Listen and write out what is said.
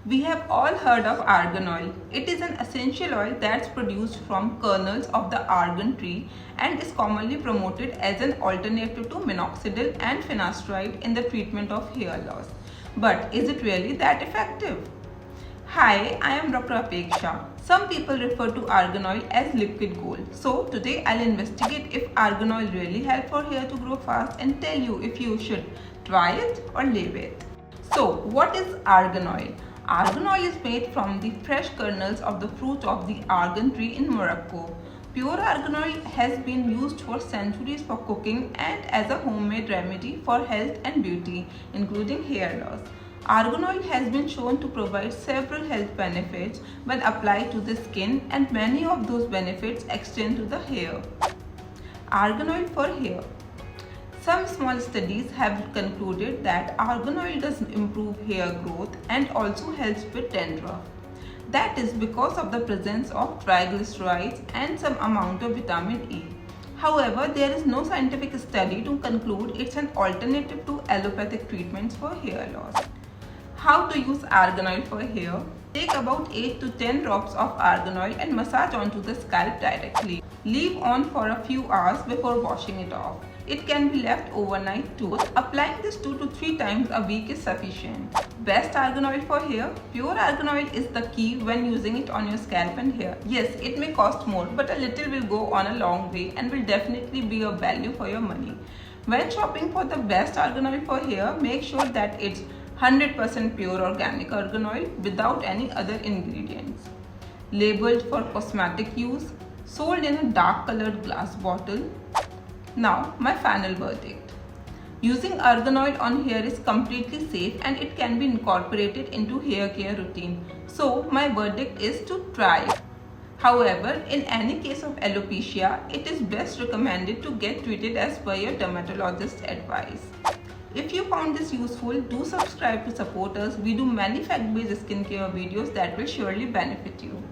We have all heard of argan oil. It is an essential oil that's produced from kernels of the argan tree and is commonly promoted as an alternative to minoxidil and finasteride in the treatment of hair loss. But is it really that effective? Hi, I am Dr. Apeksha. Some people refer to argan oil as liquid gold. So today I'll investigate if argan oil really helps for hair to grow fast and tell you if you should try it or leave it. So what is argan oil? Argan oil is made from the fresh kernels of the fruit of the argan tree in Morocco. Pure argan oil has been used for centuries for cooking and as a homemade remedy for health and beauty, including hair loss. Argan oil has been shown to provide several health benefits when applied to the skin, and many of those benefits extend to the hair. Argan oil for hair. Some small studies have concluded that argan oil does improve hair growth and also helps with dandruff. That is because of the presence of triglycerides and some amount of vitamin E. However, there is no scientific study to conclude it's an alternative to allopathic treatments for hair loss. How to use argan oil for hair? Take about 8 to 10 drops of argan oil and massage onto the scalp directly. Leave on for a few hours before washing it off. It can be left overnight too. Applying this 2 to 3 times a week is sufficient. Best argan oil for hair? Pure argan oil is the key when using it on your scalp and hair. Yes, it may cost more, but a little will go on a long way and will definitely be a value for your money. When shopping for the best argan oil for hair, make sure that it's 100% pure organic argan oil without any other ingredients. Labeled for cosmetic use, sold in a dark colored glass bottle. Now, my final verdict. Using argan oil on hair is completely safe and it can be incorporated into hair care routine. So, my verdict is to try it. However, in any case of alopecia, it is best recommended to get treated as per your dermatologist's advice. If you found this useful, do subscribe to support us. We do many fact-based skincare videos that will surely benefit you.